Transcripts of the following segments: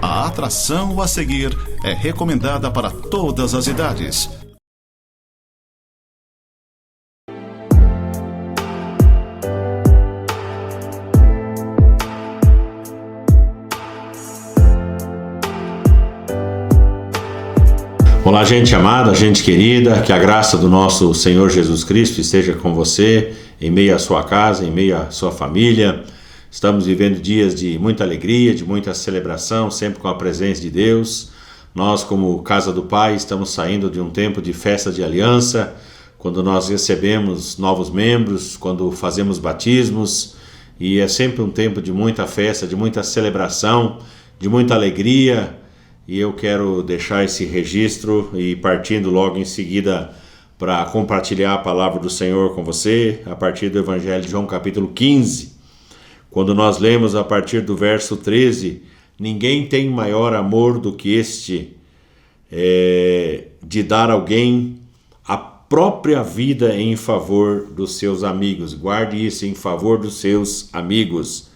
A atração a seguir é recomendada para todas as idades. Olá, gente amada, gente querida, que a graça do nosso Senhor Jesus Cristo esteja com você, em meio à sua casa, em meio à sua família. Estamos vivendo dias de muita alegria, de muita celebração, sempre com a presença de Deus. Nós, como Casa do Pai, estamos saindo de um tempo de festa de aliança, quando nós recebemos novos membros, quando fazemos batismos, e é sempre um tempo de muita festa, de muita celebração, de muita alegria. E eu quero deixar esse registro e partindo logo em seguida para compartilhar a palavra do Senhor com você, a partir do Evangelho de João capítulo 15, quando nós lemos a partir do verso 13, ninguém tem maior amor do que este, de dar alguém a própria vida em favor dos seus amigos. Guarde isso, em favor dos seus amigos.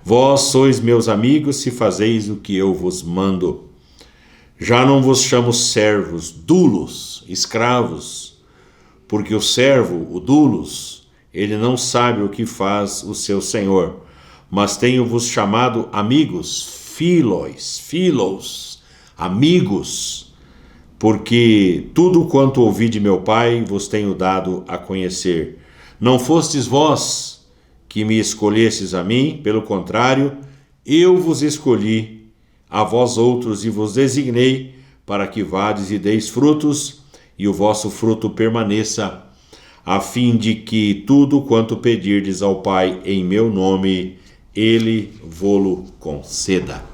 Vós sois meus amigos se fazeis o que eu vos mando. Já não vos chamo servos, doulos, escravos, porque o servo, o doulos, ele não sabe o que faz o seu senhor, mas tenho-vos chamado amigos, filos, amigos, porque tudo quanto ouvi de meu Pai vos tenho dado a conhecer. Não fostes vós que me escolhestes a mim, pelo contrário, eu vos escolhi a vós outros e vos designei para que vades e deis frutos, e o vosso fruto permaneça, a fim de que tudo quanto pedirdes ao Pai em meu nome, Ele vô-lo conceda.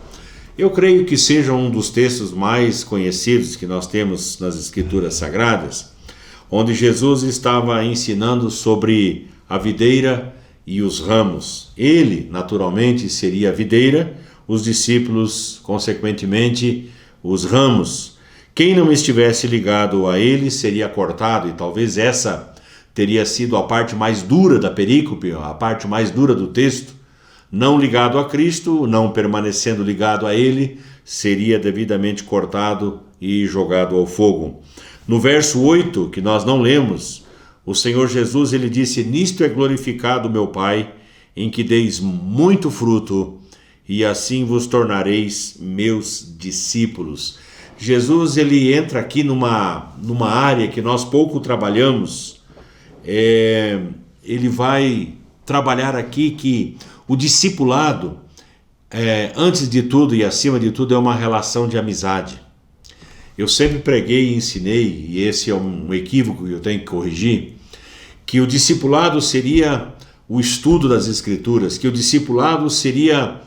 Eu creio que seja um dos textos mais conhecidos que nós temos nas Escrituras Sagradas, onde Jesus estava ensinando sobre a videira e os ramos. Ele, naturalmente, seria a videira, os discípulos, consequentemente, os ramos. Quem não estivesse ligado a ele seria cortado, e talvez essa teria sido a parte mais dura da perícope, a parte mais dura do texto. Não ligado a Cristo, não permanecendo ligado a ele, seria devidamente cortado e jogado ao fogo. No verso 8, que nós não lemos, o Senhor Jesus ele disse: nisto é glorificado meu Pai, em que deis muito fruto, e assim vos tornareis meus discípulos. Jesus ele entra aqui numa área que nós pouco trabalhamos. Ele vai trabalhar aqui que o discipulado, antes de tudo e acima de tudo, é uma relação de amizade. Eu sempre preguei e ensinei, e esse é um equívoco que eu tenho que corrigir, que o discipulado seria o estudo das Escrituras, que o discipulado seria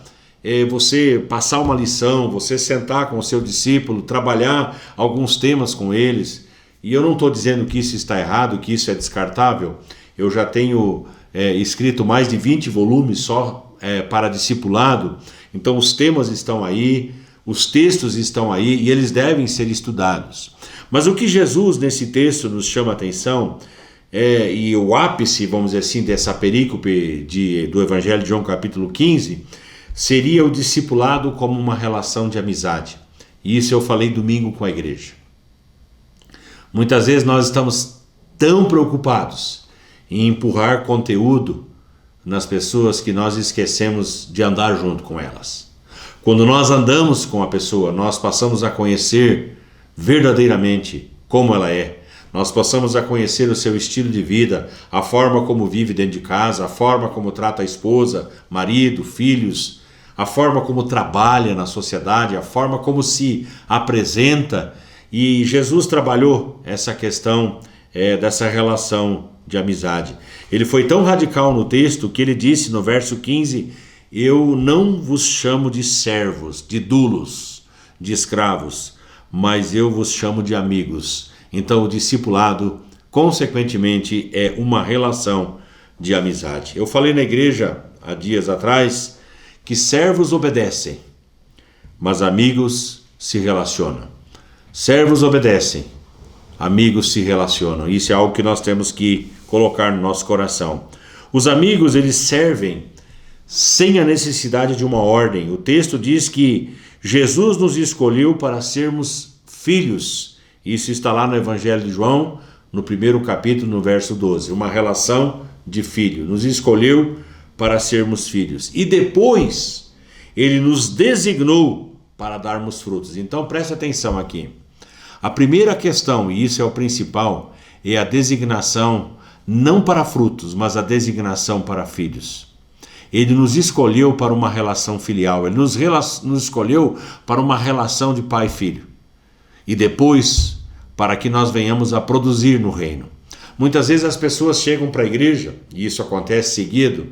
você passar uma lição, você sentar com o seu discípulo, trabalhar alguns temas com eles. E eu não estou dizendo que isso está errado, que isso é descartável. Eu já tenho escrito mais de 20 volumes só para discipulado. Então os temas estão aí, os textos estão aí e eles devem ser estudados. Mas o que Jesus nesse texto nos chama a atenção, e o ápice, vamos dizer assim, dessa perícope do Evangelho de João capítulo 15, seria o discipulado como uma relação de amizade. E isso eu falei domingo com a igreja. Muitas vezes nós estamos tão preocupados em empurrar conteúdo nas pessoas que nós esquecemos de andar junto com elas. Quando nós andamos com a pessoa, nós passamos a conhecer verdadeiramente como ela é. Nós passamos a conhecer o seu estilo de vida, a forma como vive dentro de casa, a forma como trata a esposa, marido, filhos, a forma como trabalha na sociedade, a forma como se apresenta. E Jesus trabalhou essa questão dessa relação de amizade. Ele foi tão radical no texto que ele disse no verso 15: eu não vos chamo de servos, de doulos, de escravos, mas eu vos chamo de amigos. Então o discipulado, consequentemente, é uma relação de amizade. Eu falei na igreja há dias atrás que servos obedecem, mas amigos se relacionam. Servos obedecem, amigos se relacionam. Isso é algo que nós temos que colocar no nosso coração. Os amigos, eles servem sem a necessidade de uma ordem. O texto diz que Jesus nos escolheu para sermos filhos. Isso está lá no Evangelho de João, no primeiro capítulo, no verso 12. Uma relação de filho. Nos escolheu para sermos filhos. E depois, ele nos designou para darmos frutos. Então, preste atenção aqui. A primeira questão, e isso é o principal, é a designação não para frutos, mas a designação para filhos. Ele nos escolheu para uma relação filial, ele nos escolheu para uma relação de pai e filho. E depois, para que nós venhamos a produzir no reino. Muitas vezes as pessoas chegam para a igreja, e isso acontece seguido,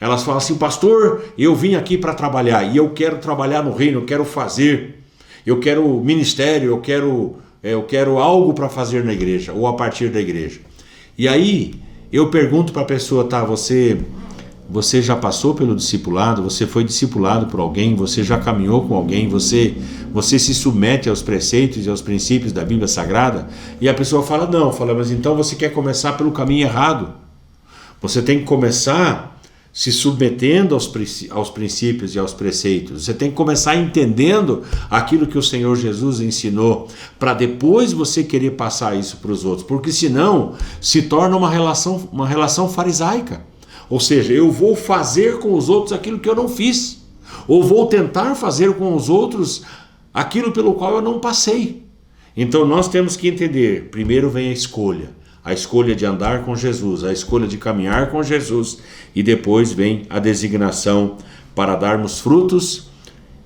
elas falam assim: pastor, eu vim aqui para trabalhar, e eu quero trabalhar no reino, eu quero fazer, eu quero ministério, eu quero algo para fazer na igreja, ou a partir da igreja. E aí, eu pergunto para a pessoa, tá, você já passou pelo discipulado, você foi discipulado por alguém, você já caminhou com alguém, você se submete aos preceitos e aos princípios da Bíblia Sagrada? E a pessoa fala, não, mas então você quer começar pelo caminho errado. Você tem que começar se submetendo aos princípios e aos preceitos. Você tem que começar entendendo aquilo que o Senhor Jesus ensinou, para depois você querer passar isso para os outros, porque senão se torna uma relação farisaica. Ou seja, eu vou fazer com os outros aquilo que eu não fiz, ou vou tentar fazer com os outros aquilo pelo qual eu não passei. Então nós temos que entender, primeiro vem a escolha de andar com Jesus, a escolha de caminhar com Jesus, e depois vem a designação para darmos frutos,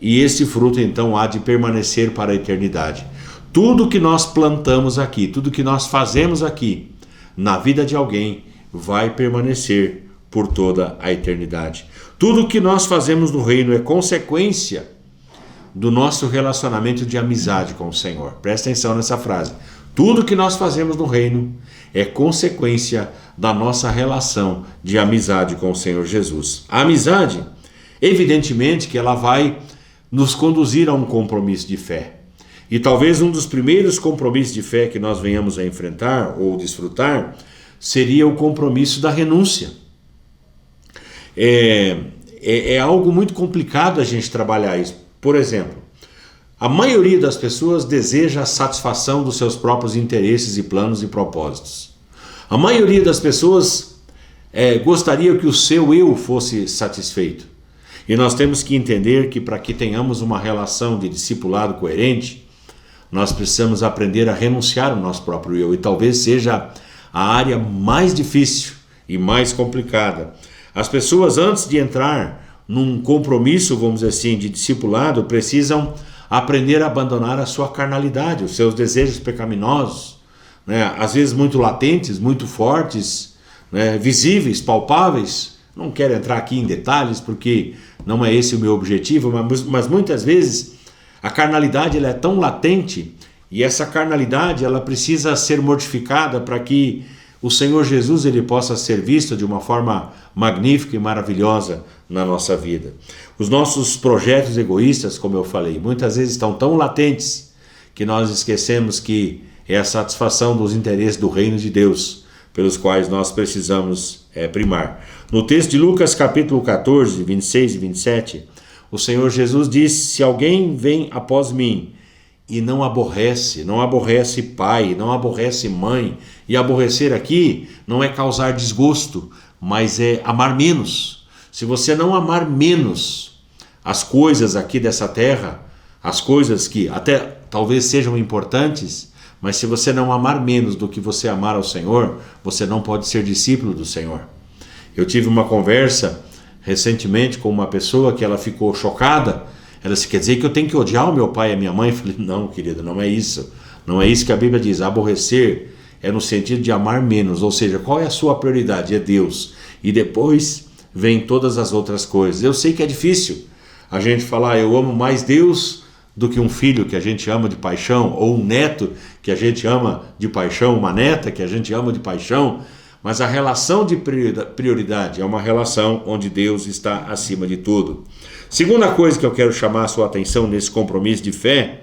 e esse fruto então há de permanecer para a eternidade. Tudo que nós plantamos aqui, tudo que nós fazemos aqui, na vida de alguém, vai permanecer por toda a eternidade. Tudo que nós fazemos no reino é consequência do nosso relacionamento de amizade com o Senhor. Presta atenção nessa frase. Tudo que nós fazemos no reino é consequência da nossa relação de amizade com o Senhor Jesus. A amizade, evidentemente que ela vai nos conduzir a um compromisso de fé. E talvez um dos primeiros compromissos de fé que nós venhamos a enfrentar ou desfrutar seria o compromisso da renúncia. É algo muito complicado a gente trabalhar isso. Por exemplo, a maioria das pessoas deseja a satisfação dos seus próprios interesses e planos e propósitos. A maioria das pessoas gostaria que o seu eu fosse satisfeito. E nós temos que entender que para que tenhamos uma relação de discipulado coerente, nós precisamos aprender a renunciar ao nosso próprio eu. E talvez seja a área mais difícil e mais complicada. As pessoas, antes de entrar num compromisso, vamos dizer assim, de discipulado, precisam aprender a abandonar a sua carnalidade, os seus desejos pecaminosos, né? Às vezes muito latentes, muito fortes, né? Visíveis, palpáveis. Não quero entrar aqui em detalhes porque não é esse o meu objetivo, mas muitas vezes a carnalidade ela é tão latente, e essa carnalidade ela precisa ser mortificada para que o Senhor Jesus ele possa ser visto de uma forma magnífica e maravilhosa na nossa vida. Os nossos projetos egoístas, como eu falei, muitas vezes estão tão latentes que nós esquecemos que é a satisfação dos interesses do reino de Deus pelos quais nós precisamos primar. No texto de Lucas capítulo 14, 26 e 27, o Senhor Jesus disse: se alguém vem após mim e não aborrece pai, não aborrece mãe, e aborrecer aqui não é causar desgosto, mas é amar menos. Se você não amar menos as coisas aqui dessa terra, as coisas que até talvez sejam importantes, mas se você não amar menos do que você amar ao Senhor, você não pode ser discípulo do Senhor. Eu tive uma conversa recentemente com uma pessoa que ela ficou chocada. Ela disse: quer dizer que eu tenho que odiar o meu pai e a minha mãe? Eu falei: não, querida, não é isso. Não é isso que a Bíblia diz. Aborrecer é no sentido de amar menos. Ou seja, qual é a sua prioridade? É Deus. E depois vem todas as outras coisas. Eu sei que é difícil a gente falar: eu amo mais Deus do que um filho que a gente ama de paixão, ou um neto que a gente ama de paixão, uma neta que a gente ama de paixão. Mas a relação de prioridade é uma relação onde Deus está acima de tudo. Segunda coisa que eu quero chamar a sua atenção nesse compromisso de fé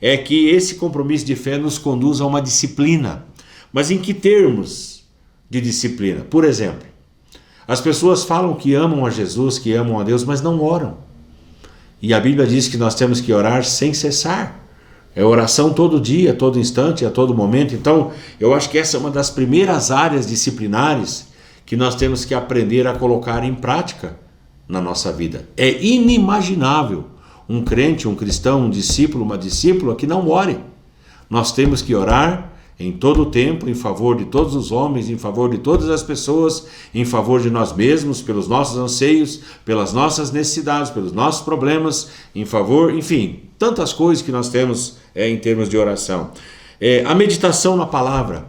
é que esse compromisso de fé nos conduz a uma disciplina. Mas em que termos de disciplina? Por exemplo, as pessoas falam que amam a Jesus, que amam a Deus, mas não oram. E a Bíblia diz que nós temos que orar sem cessar. É oração todo dia, a todo instante, a todo momento. Então, eu acho que essa é uma das primeiras áreas disciplinares que nós temos que aprender a colocar em prática na nossa vida. É inimaginável um crente, um cristão, um discípulo, uma discípula que não ore. Nós temos que orar em todo o tempo, em favor de todos os homens, em favor de todas as pessoas, em favor de nós mesmos, pelos nossos anseios, pelas nossas necessidades, pelos nossos problemas, em favor, enfim, tantas coisas que nós temos em termos de oração. A meditação na palavra.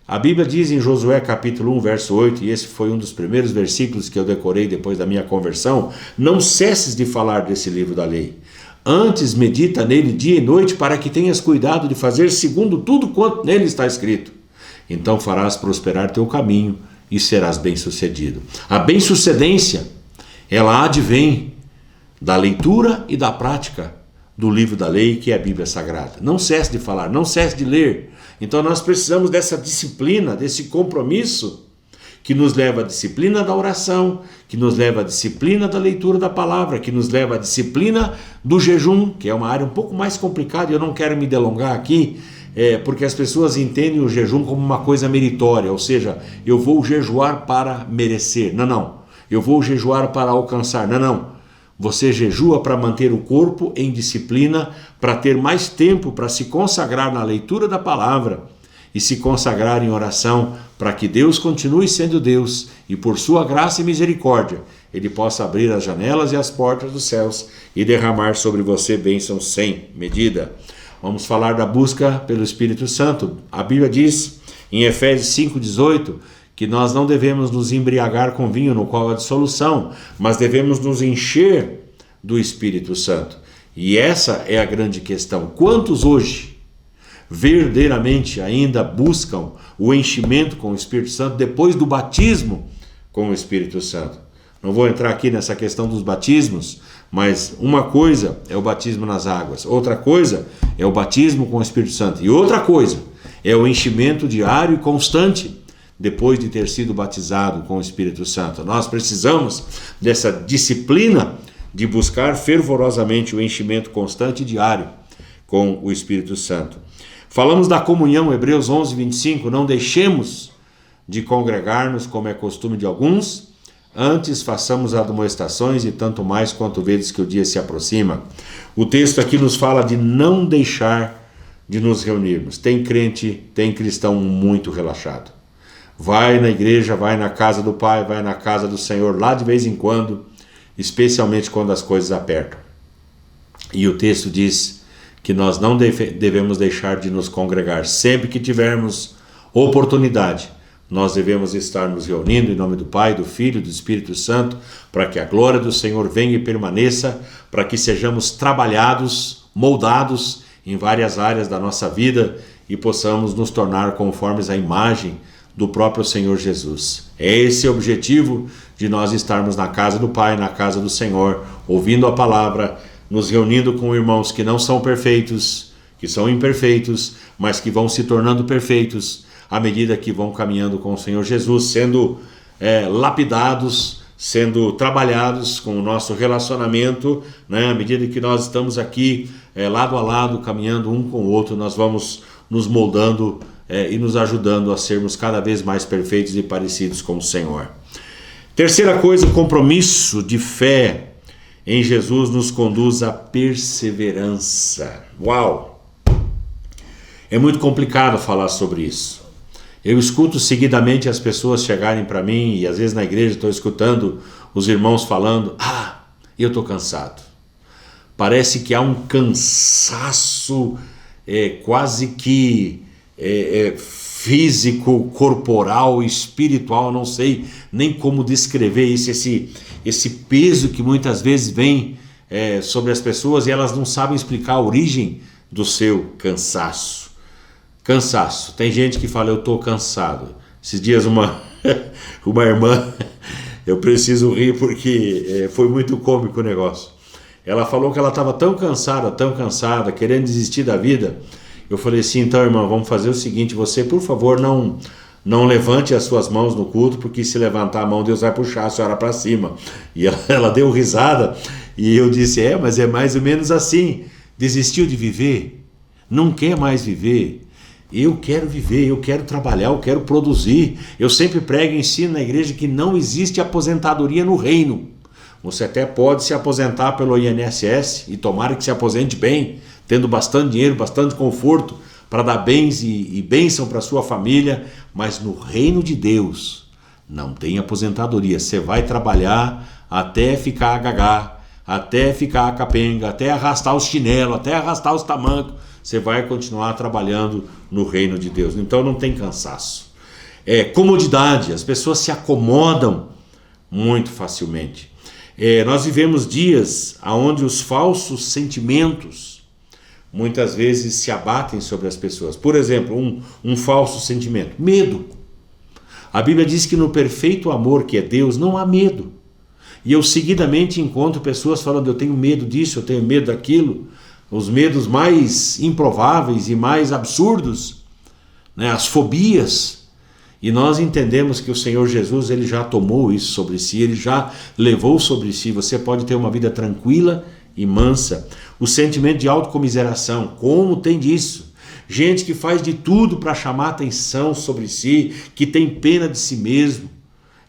A Bíblia diz em Josué capítulo 1, verso 8, e esse foi um dos primeiros versículos que eu decorei depois da minha conversão: não cesses de falar desse livro da lei. Antes medita nele dia e noite, para que tenhas cuidado de fazer segundo tudo quanto nele está escrito. Então farás prosperar teu caminho e serás bem-sucedido. A bem-sucedência, ela advém da leitura e da prática do livro da lei, que é a Bíblia Sagrada. Não cesse de falar, não cesse de ler. Então nós precisamos dessa disciplina, desse compromisso, que nos leva à disciplina da oração, que nos leva à disciplina da leitura da palavra, que nos leva à disciplina do jejum, que é uma área um pouco mais complicada, e eu não quero me delongar aqui, porque as pessoas entendem o jejum como uma coisa meritória, ou seja, eu vou jejuar para merecer. Não. Eu vou jejuar para alcançar. Não. Você jejua para manter o corpo em disciplina, para ter mais tempo para se consagrar na leitura da palavra e se consagrar em oração, para que Deus continue sendo Deus e por sua graça e misericórdia Ele possa abrir as janelas e as portas dos céus e derramar sobre você bênçãos sem medida. Vamos falar da busca pelo Espírito Santo. A Bíblia diz em Efésios 5,18 que nós não devemos nos embriagar com vinho, no qual há dissolução, mas devemos nos encher do Espírito Santo. E essa é a grande questão. Quantos hoje verdadeiramente ainda buscam o enchimento com o Espírito Santo depois do batismo com o Espírito Santo? Não vou entrar aqui nessa questão dos batismos, mas uma coisa é o batismo nas águas, outra coisa é o batismo com o Espírito Santo, e outra coisa é o enchimento diário e constante depois de ter sido batizado com o Espírito Santo. Nós precisamos dessa disciplina de buscar fervorosamente o enchimento constante e diário com o Espírito Santo. Falamos da comunhão, Hebreus 11, 25, não deixemos de congregar-nos como é costume de alguns, antes façamos admoestações e tanto mais quanto vedes que o dia se aproxima. O texto aqui nos fala de não deixar de nos reunirmos. Tem crente, tem cristão muito relaxado. Vai na igreja, vai na casa do Pai, vai na casa do Senhor lá de vez em quando, especialmente quando as coisas apertam. E o texto diz que nós não devemos deixar de nos congregar. Sempre que tivermos oportunidade, nós devemos estar nos reunindo em nome do Pai, do Filho e do Espírito Santo, para que a glória do Senhor venha e permaneça, para que sejamos trabalhados, moldados em várias áreas da nossa vida e possamos nos tornar conformes à imagem do próprio Senhor Jesus. É esse o objetivo de nós estarmos na casa do Pai, na casa do Senhor, ouvindo a palavra, nos reunindo com irmãos que não são perfeitos, que são imperfeitos, mas que vão se tornando perfeitos à medida que vão caminhando com o Senhor Jesus, sendo lapidados, sendo trabalhados com o nosso relacionamento, né? À medida que nós estamos aqui lado a lado, caminhando um com o outro, nós vamos nos moldando e nos ajudando a sermos cada vez mais perfeitos e parecidos com o Senhor. Terceira coisa, o compromisso de fé em Jesus nos conduz à perseverança. Uau! É muito complicado falar sobre isso. Eu escuto seguidamente as pessoas chegarem para mim, e às vezes na igreja estou escutando os irmãos falando: eu estou cansado. Parece que há um cansaço quase que físico, corporal, espiritual, não sei nem como descrever isso, esse peso que muitas vezes vem sobre as pessoas e elas não sabem explicar a origem do seu cansaço. Cansaço. Tem gente que fala: eu estou cansado. Esses dias uma irmã, eu preciso rir porque foi muito cômico o negócio. Ela falou que ela estava tão cansada, querendo desistir da vida. Eu falei assim: então, irmã, vamos fazer o seguinte, você, por favor, não levante as suas mãos no culto, porque se levantar a mão, Deus vai puxar a senhora para cima. E ela deu risada E eu disse, mas é mais ou menos assim. Desistiu de viver? Não quer mais viver? Eu quero viver, eu quero trabalhar, eu quero produzir. Eu sempre prego e ensino na igreja que não existe aposentadoria no reino. Você até pode se aposentar pelo INSS e tomara que se aposente bem, tendo bastante dinheiro, bastante conforto para dar bens e bênção para sua família, mas no reino de Deus não tem aposentadoria. Você vai trabalhar até ficar gagá, até ficar capenga, até arrastar os chinelos, até arrastar os tamancos. Você vai continuar trabalhando no reino de Deus. Então não tem cansaço. Comodidade, as pessoas se acomodam muito facilmente. Nós vivemos dias onde os falsos sentimentos muitas vezes se abatem sobre as pessoas. Por exemplo, um falso sentimento, medo. A Bíblia diz que no perfeito amor que é Deus não há medo. E eu seguidamente encontro pessoas falando, eu tenho medo disso, eu tenho medo daquilo. Os medos mais improváveis e mais absurdos, né? As fobias. E nós entendemos que o Senhor Jesus, ele já tomou isso sobre si, ele já levou sobre si. Você pode ter uma vida tranquila e mansa. O sentimento de autocomiseração, como tem disso? Gente que faz de tudo para chamar atenção sobre si, que tem pena de si mesmo.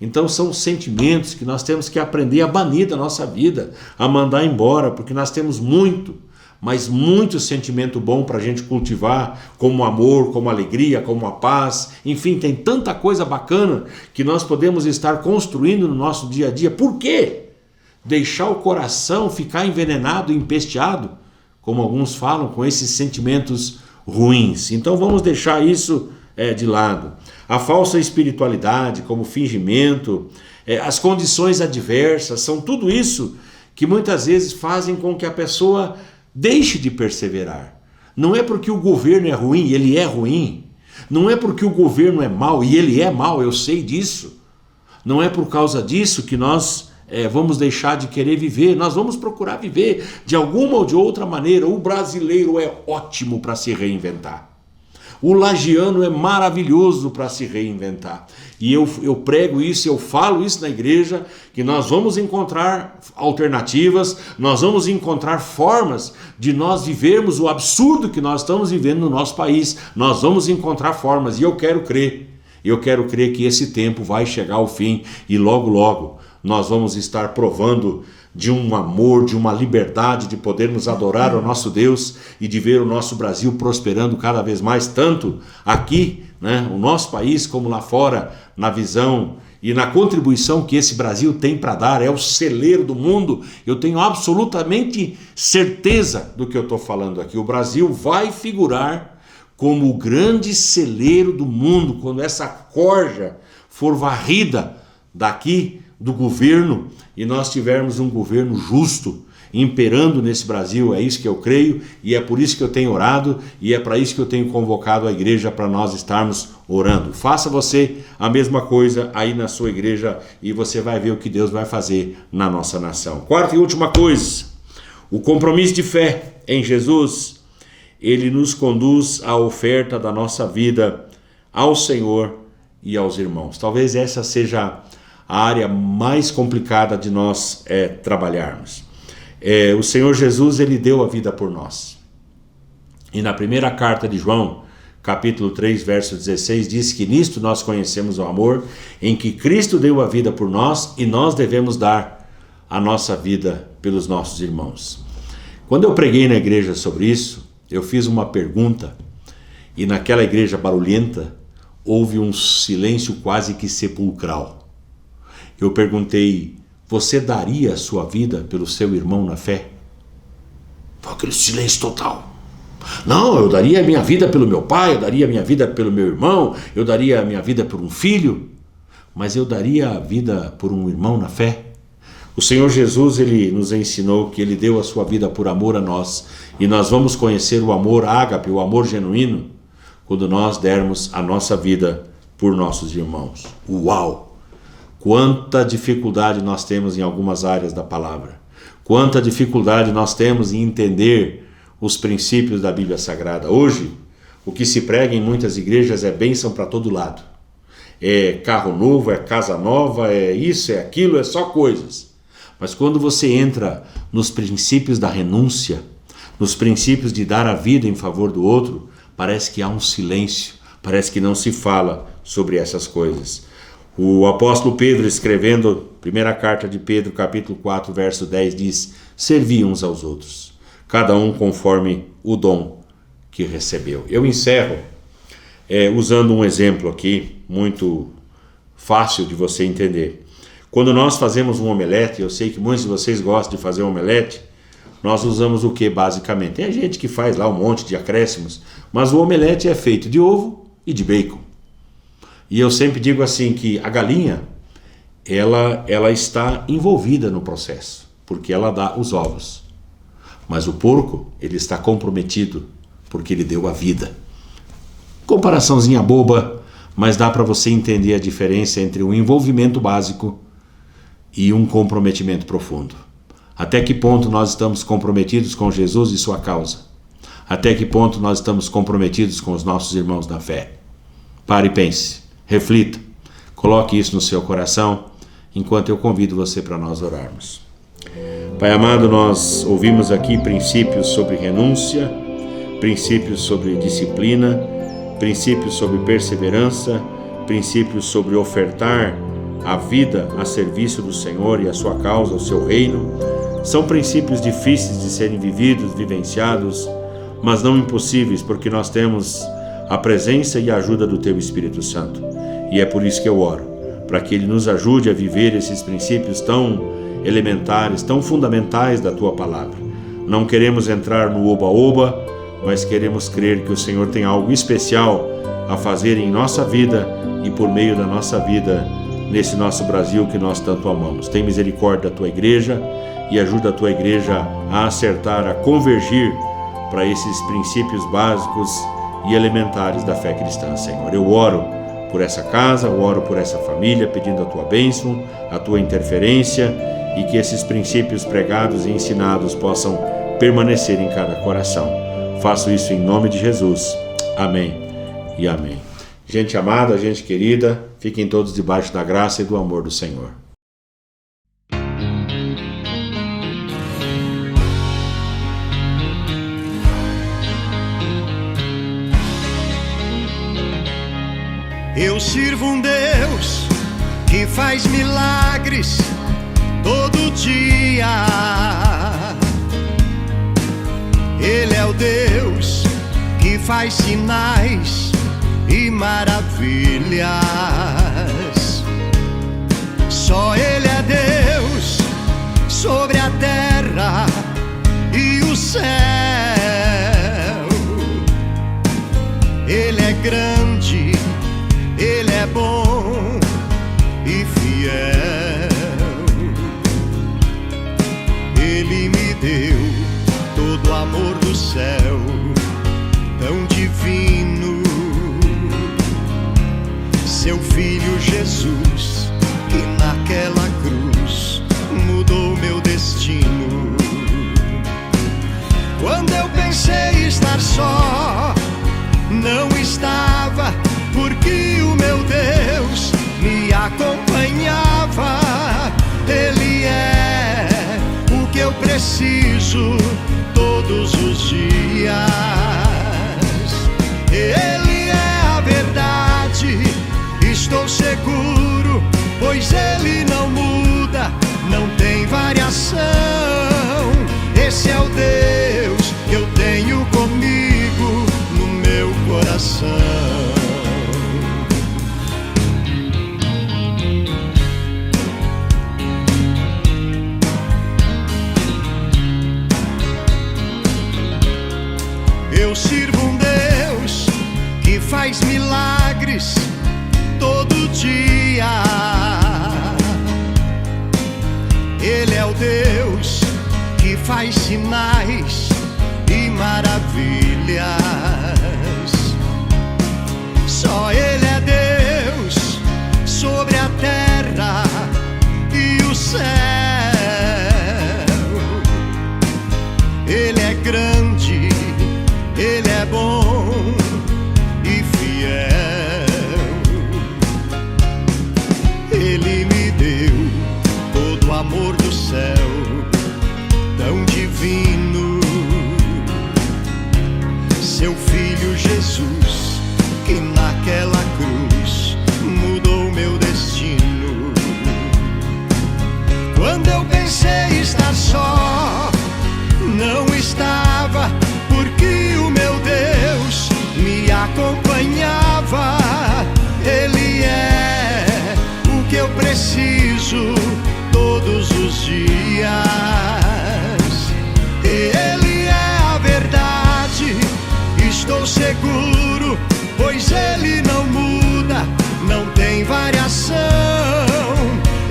Então são sentimentos que nós temos que aprender a banir da nossa vida, a mandar embora, porque nós temos mas muito sentimento bom para a gente cultivar, como amor, como alegria, como a paz. Enfim, tem tanta coisa bacana que nós podemos estar construindo no nosso dia a dia. Por quê? Deixar o coração ficar envenenado, empesteado, como alguns falam, com esses sentimentos ruins. Então vamos deixar isso de lado. A falsa espiritualidade, como fingimento, as condições adversas, são tudo isso que muitas vezes fazem com que a pessoa deixe de perseverar. Não é porque o governo é ruim, ele é ruim. Não é porque o governo é mau, e ele é mau, eu sei disso. Não é por causa disso que nós vamos deixar de querer viver. Nós vamos procurar viver de alguma ou de outra maneira. O brasileiro é ótimo para se reinventar. O lagiano é maravilhoso para se reinventar. E eu prego isso, eu falo isso na igreja, que nós vamos encontrar alternativas, nós vamos encontrar formas de nós vivermos o absurdo que nós estamos vivendo no nosso país. Nós vamos encontrar formas, e eu quero crer que esse tempo vai chegar ao fim, e logo, logo nós vamos estar provando de um amor, de uma liberdade de podermos adorar o nosso Deus e de ver o nosso Brasil prosperando cada vez mais, tanto aqui, né, o nosso país, como lá fora, na visão e na contribuição que esse Brasil tem para dar. É o celeiro do mundo. Eu tenho absolutamente certeza do que eu estou falando aqui. O Brasil vai figurar como o grande celeiro do mundo quando essa corja for varrida daqui do governo e nós tivermos um governo justo imperando nesse Brasil. É isso que eu creio, e é por isso que eu tenho orado, e é para isso que eu tenho convocado a igreja, para nós estarmos orando. Faça você a mesma coisa aí na sua igreja e você vai ver o que Deus vai fazer na nossa nação. Quarta e última coisa, o compromisso de fé em Jesus, ele nos conduz à oferta da nossa vida ao Senhor e aos irmãos. Talvez essa seja a área mais complicada de nós trabalharmos. O Senhor Jesus, ele deu a vida por nós. E na primeira carta de João, capítulo 3, verso 16, diz que nisto nós conhecemos o amor, em que Cristo deu a vida por nós e nós devemos dar a nossa vida pelos nossos irmãos. Quando eu preguei na igreja sobre isso, eu fiz uma pergunta e naquela igreja barulhenta houve um silêncio quase que sepulcral. Eu perguntei, você daria a sua vida pelo seu irmão na fé? Foi aquele silêncio total. Não, eu daria a minha vida pelo meu pai, eu daria a minha vida pelo meu irmão, eu daria a minha vida por um filho, mas eu daria a vida por um irmão na fé? O Senhor Jesus, ele nos ensinou que ele deu a sua vida por amor a nós, e nós vamos conhecer o amor ágape, o amor genuíno, quando nós dermos a nossa vida por nossos irmãos. Uau! Quanta dificuldade nós temos em algumas áreas da palavra. Quanta dificuldade nós temos em entender os princípios da Bíblia Sagrada. Hoje, o que se prega em muitas igrejas é bênção para todo lado. É carro novo, é casa nova, é isso, é aquilo, é só coisas. Mas quando você entra nos princípios da renúncia, nos princípios de dar a vida em favor do outro, parece que há um silêncio, parece que não se fala sobre essas coisas. O apóstolo Pedro, escrevendo, primeira carta de Pedro, capítulo 4, verso 10, diz: servi uns aos outros, cada um conforme o dom que recebeu. Eu encerro usando um exemplo aqui, muito fácil de você entender. Quando nós fazemos um omelete, eu sei que muitos de vocês gostam de fazer um omelete, nós usamos o que basicamente? Tem gente que faz lá um monte de acréscimos, mas o omelete é feito de ovo e de bacon. E eu sempre digo assim que a galinha, ela está envolvida no processo, porque ela dá os ovos. Mas o porco, ele está comprometido, porque ele deu a vida. Comparaçãozinha boba, mas dá para você entender a diferença entre um envolvimento básico e um comprometimento profundo. Até que ponto nós estamos comprometidos com Jesus e sua causa? Até que ponto nós estamos comprometidos com os nossos irmãos na fé? Pare e pense, reflita, coloque isso no seu coração, enquanto eu convido você para nós orarmos. Pai amado, nós ouvimos aqui princípios sobre renúncia, princípios sobre disciplina, princípios sobre perseverança, princípios sobre ofertar a vida a serviço do Senhor e a sua causa, o seu reino. São princípios difíceis de serem vividos, vivenciados, mas não impossíveis, porque nós temos a presença e a ajuda do Teu Espírito Santo. E é por isso que eu oro, para que Ele nos ajude a viver esses princípios tão elementares, tão fundamentais da Tua Palavra. Não queremos entrar no oba-oba, mas queremos crer que o Senhor tem algo especial a fazer em nossa vida e por meio da nossa vida nesse nosso Brasil que nós tanto amamos. Tem misericórdia da Tua igreja e ajuda a Tua igreja a acertar, a convergir para esses princípios básicos e elementares da fé cristã, Senhor. Eu oro por essa casa, eu oro por essa família, pedindo a Tua bênção, a Tua interferência, e que esses princípios pregados e ensinados possam permanecer em cada coração. Faço isso em nome de Jesus. Amém e amém. Gente amada, gente querida, fiquem todos debaixo da graça e do amor do Senhor. Eu sirvo um Deus que faz milagres todo dia. Ele é o Deus que faz sinais e maravilhas. Só Ele é Deus sobre a terra e o céu. Ele é grande, Ele é bom e fiel. Ele me deu todo o amor do céu, tão divino. Seu Filho Jesus, que naquela cruz mudou meu destino. Quando eu pensei estar só, não estava, porque o meu Deus me acompanhava. Ele é o que eu preciso todos os dias. Ele é a verdade, estou seguro, pois Ele não muda, não tem variação. Esse é o Deus que eu tenho comigo no meu coração. Eu sirvo um Deus que faz milagres todo dia. Ele é o Deus que faz sinais e maravilhas. Só Ele é Deus sobre a terra e o céu. Ele é grande, Ele é bom e fiel. Ele me deu todo o amor do céu, seu filho Jesus, que naquela cruz mudou meu destino. Quando eu pensei estar só, não estava, porque o meu Deus me acompanhava. Ele é o que eu preciso todos os dias. Ele é a verdade, estou seguro, pois Ele não muda, não tem variação.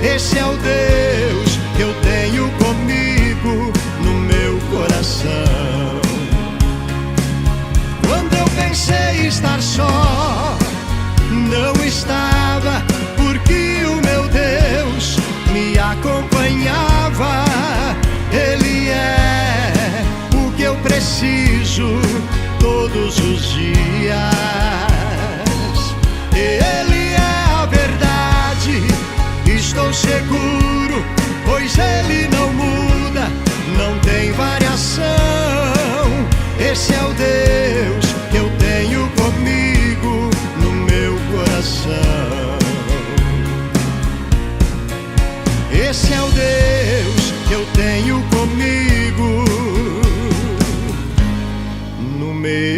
Esse é o Deus que eu tenho comigo no meu coração. Quando eu pensei estar só, não estava, porque o meu Deus me acompanhava. Ele é o que eu preciso todos os dias. Ele é a verdade, estou seguro, pois Ele não muda, não tem variação. Esse é o Deus que eu tenho comigo no meu coração. Esse é o Deus que eu tenho comigo no meu